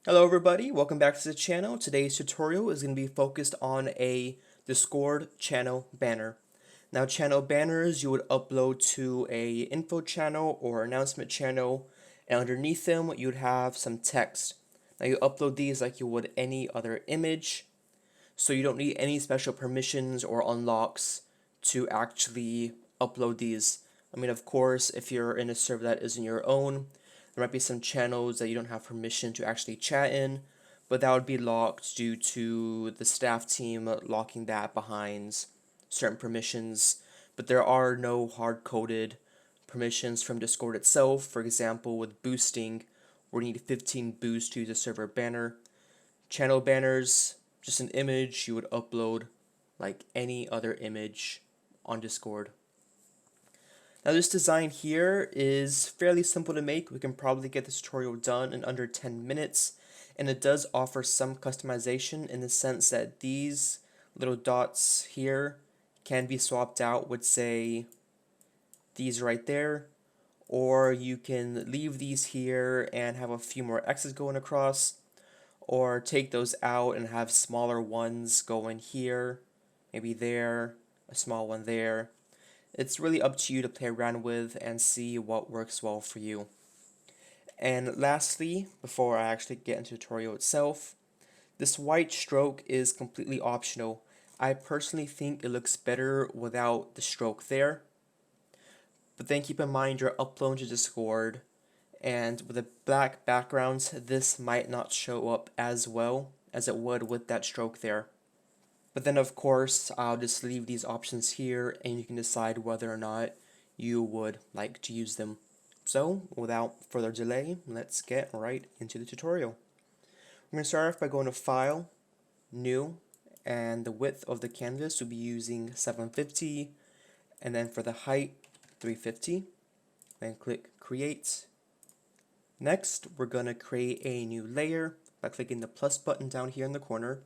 Hello everybody, welcome back to the channel. Today's tutorial is going to be focused on a Discord channel banner. Now channel banners you would upload to a info channel or announcement channel, and underneath them you would have some text. Now you upload these like you would any other image, so you don't need any special permissions or unlocks to actually upload these. I mean, of course, if you're in a server that isn't your own, there might be some channels that you don't have permission to actually chat in, but that would be locked due to the staff team locking that behind certain permissions. But there are no hard-coded permissions from Discord itself. For example, with boosting, we need 15 boosts to use a server banner. Channel banners, just an image you would upload like any other image on Discord. Now this design here is fairly simple to make. We can probably get this tutorial done in under 10 minutes, and it does offer some customization in the sense that these little dots here can be swapped out with, say, these right there, or you can leave these here and have a few more X's going across, or take those out and have smaller ones going here, maybe there, a small one there. It's really up to you to play around with and see what works well for you. And lastly, before I actually get into the tutorial itself, this white stroke is completely optional. I personally think it looks better without the stroke there. But then keep in mind you're uploading to Discord, and with a black background, this might not show up as well as it would with that stroke there. But then of course, I'll just leave these options here and you can decide whether or not you would like to use them. So without further delay, let's get right into the tutorial. We're going to start off by going to File, New, and the width of the canvas will be using 750, and then for the height, 350. Then click Create. Next, we're going to create a new layer by clicking the plus button down here in the corner.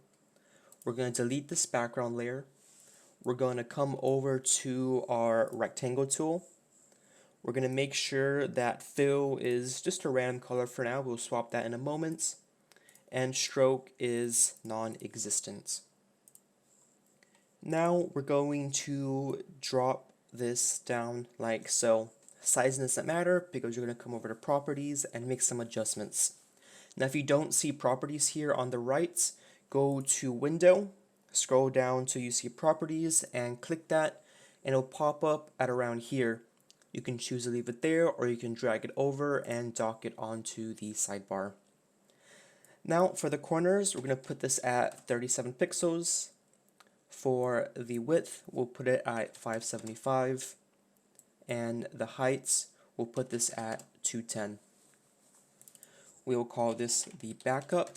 We're going to delete this background layer. We're going to come over to our rectangle tool. We're going to make sure that fill is just a random color for now. We'll swap that in a moment. And stroke is non-existent. Now we're going to drop this down like so. Size doesn't matter because you're going to come over to properties and make some adjustments. Now if you don't see properties here on the right, go to Window, scroll down till you see Properties, and click that, and it'll pop up at around here. You can choose to leave it there, or you can drag it over and dock it onto the sidebar. Now for the corners, we're going to put this at 37 pixels. For the width, we'll put it at 575, and the heights, we'll put this at 210. We will call this the backup.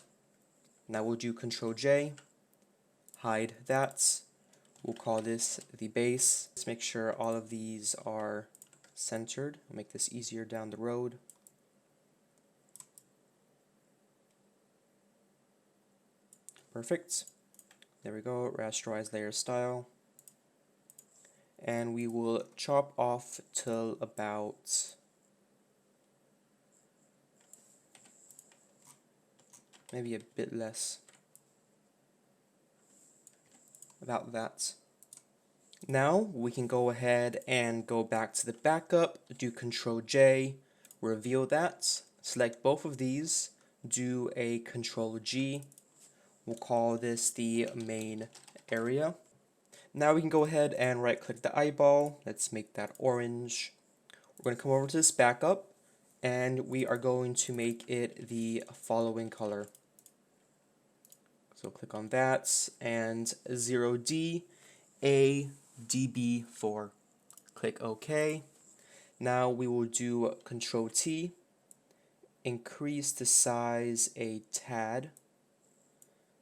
Now we'll do Control J, hide that. We'll call this the base. Let's make sure all of these are centered. We'll make this easier down the road. Perfect. There we go, rasterize layer style. And we will chop off till about maybe a bit less. About that. Now we can go ahead and go back to the backup, do Control J, reveal that, select both of these, do a Control G. We'll call this the main area. Now we can go ahead and right click the eyeball. Let's make that orange. We're going to come over to this backup and we are going to make it the following color. So click on that and 0D ADB4. Click OK. Now we will do Control T, increase the size a tad,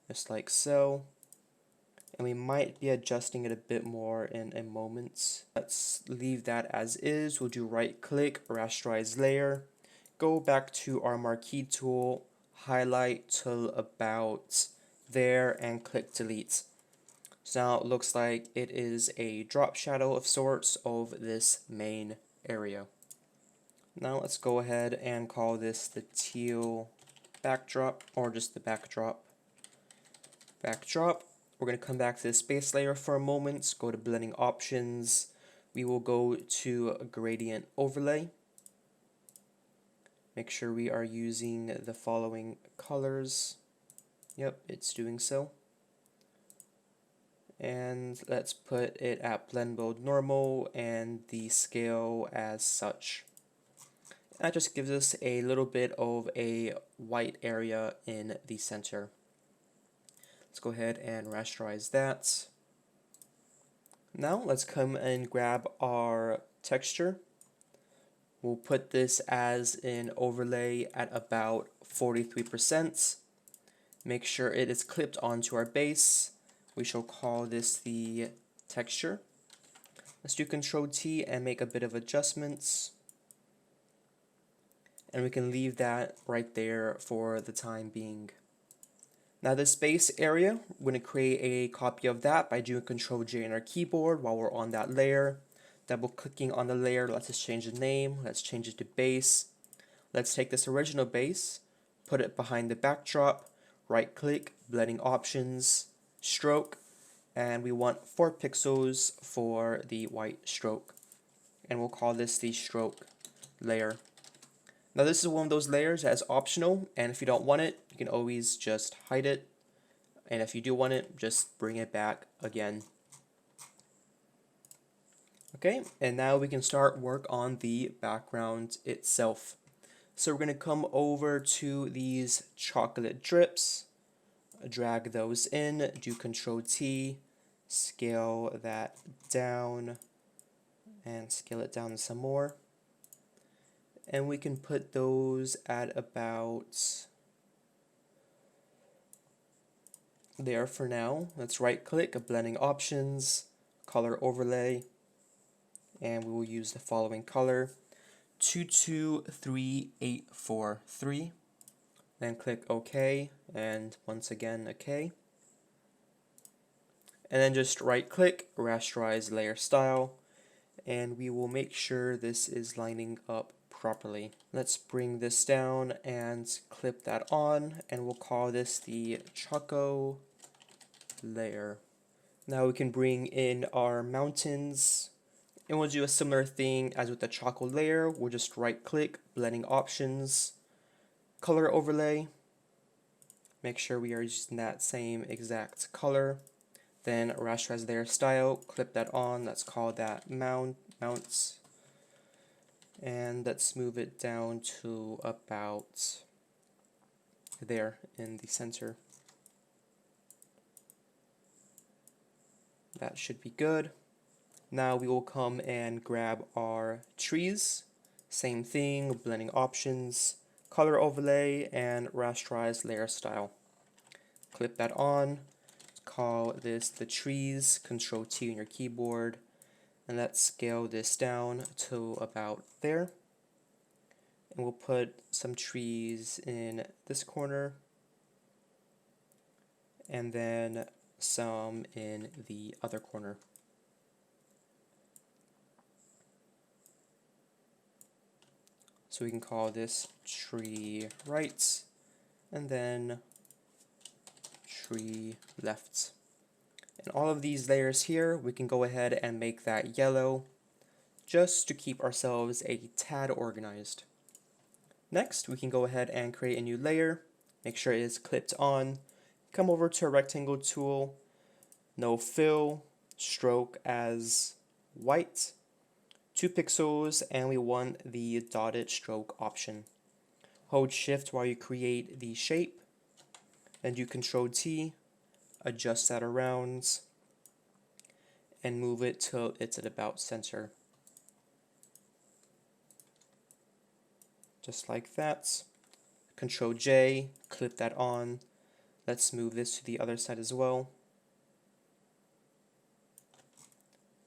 just like so. And we might be adjusting it a bit more in a moment. Let's leave that as is. We'll do right click, rasterize layer, go back to our marquee tool, highlight till about there, and click delete. So now it looks like it is a drop shadow of sorts of this main area. Now let's go ahead and call this the teal backdrop, or just the backdrop. Backdrop. We're going to come back to the space layer for a moment, go to blending options. We will go to gradient overlay. Make sure we are using the following colors. Yep, it's doing so. And let's put it at blend mode normal and the scale as such. That just gives us a little bit of a white area in the center. Let's go ahead and rasterize that. Now let's come and grab our texture. We'll put this as an overlay at about 43%. Make sure it is clipped onto our base. We shall call this the texture. Let's do Control T and make a bit of adjustments. And we can leave that right there for the time being. Now this base area, we're going to create a copy of that by doing Control J on our keyboard while we're on that layer. Double clicking on the layer lets us change the name. Let's change it to base. Let's take this original base, put it behind the backdrop, right click, blending options, stroke, and we want 4 pixels for the white stroke. And we'll call this the stroke layer. Now this is one of those layers that is optional, and if you don't want it, you can always just hide it. And if you do want it, just bring it back again. Okay, and now we can start work on the background itself. So we're going to come over to these chocolate drips, drag those in, do Control T, scale that down, and scale it down some more. And we can put those at about there for now. Let's right click, blending options, color overlay, and we will use the following color, 223843. Then click OK, and once again OK. And then just right click, rasterize layer style, and we will make sure this is lining up properly. Let's bring this down and clip that on, and we'll call this the Choco layer. Now we can bring in our mountains, and we'll do a similar thing as with the Choco layer. We'll just right click, blending options, color overlay, make sure we are using that same exact color, then rasterize layer style, clip that on, let's call that mounts, and let's move it down to about there in the center. That should be good. Now we will come and grab our trees, same thing, blending options, color overlay, and rasterize layer style. Clip that on, call this the trees, Control T on your keyboard, and let's scale this down to about there. And we'll put some trees in this corner, and then some in the other corner. So we can call this tree right, and then tree left. And all of these layers here, we can go ahead and make that yellow, just to keep ourselves a tad organized. Next, we can go ahead and create a new layer, make sure it is clipped on, come over to a rectangle tool, no fill, stroke as white, 2 pixels, and we want the dotted stroke option. Hold shift while you create the shape, then do Control T, adjust that around, and move it till it's at about center. Just like that. Control J, clip that on. Let's move this to the other side as well.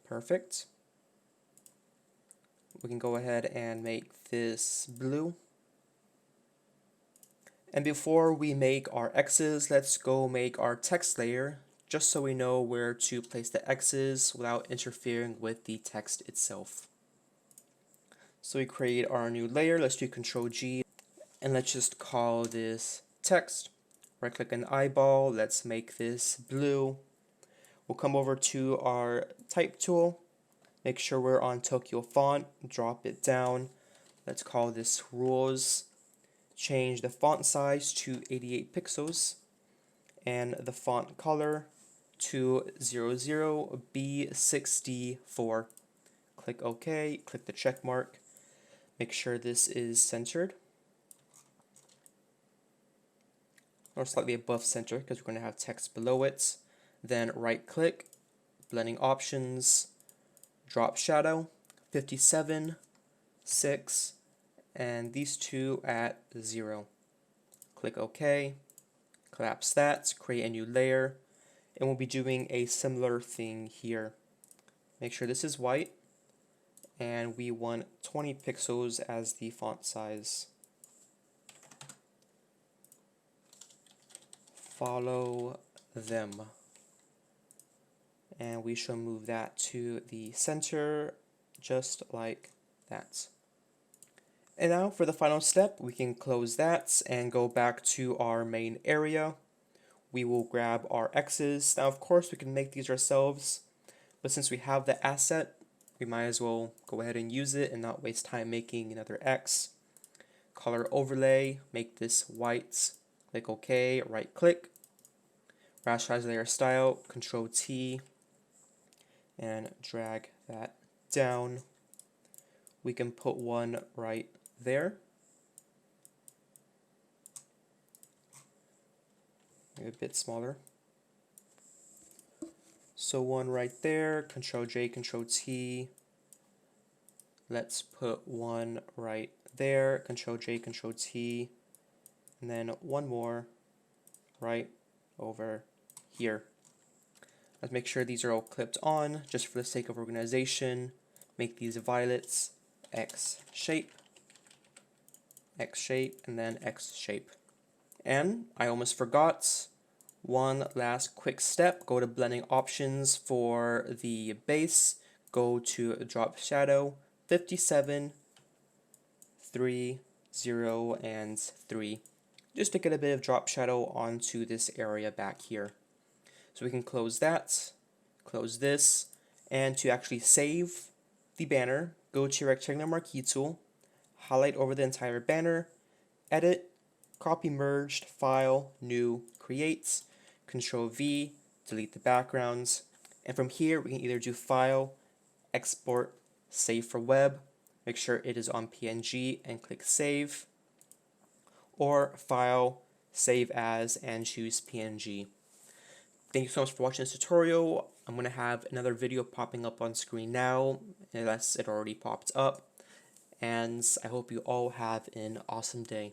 Perfect. We can go ahead and make this blue. And before we make our X's, let's go make our text layer, just so we know where to place the X's without interfering with the text itself. So we create our new layer, let's do Control G, And let's just call this text. Right click an eyeball, let's make this blue. We'll come over to our type tool, make sure we're on Tokyo font, drop it down. Let's call this rules. Change the font size to 88 pixels and the font color to 00B64. Click OK, click the check mark. Make sure this is centered, or slightly above center because we're going to have text below it. Then right click, blending options, drop shadow, 57, 6, and these two at 0. Click OK, collapse that, create a new layer, and we'll be doing a similar thing here. Make sure this is white, and we want 20 pixels as the font size. Follow them. And we shall move that to the center, just like that. And now for the final step, we can close that and go back to our main area. We will grab our X's. Now, of course, we can make these ourselves, but since we have the asset, we might as well go ahead and use it and not waste time making another X. Color overlay, make this white. Click OK, right click. Rasterize layer style, Control T, and drag that down. We can put one right there. Maybe a bit smaller. So one right there, Control J, Control T. Let's put one right there, Control J, Control T. And then one more right over here. Let's make sure these are all clipped on, just for the sake of organization. Make these violets, X shape, and then X shape. And I almost forgot, one last quick step, go to blending options for the base, go to drop shadow, 57, 3, 0, and 3. Just to get a bit of drop shadow onto this area back here. So we can close that, close this, and to actually save the banner, go to your rectangular marquee tool, highlight over the entire banner, edit, copy merged, file, new, create, Control V, delete the backgrounds, and from here we can either do file, export, save for web, make sure it is on PNG and click save, or file, save as, and choose PNG. Thank you so much for watching this tutorial. I'm going to have another video popping up on screen now, unless it already popped up. And I hope you all have an awesome day.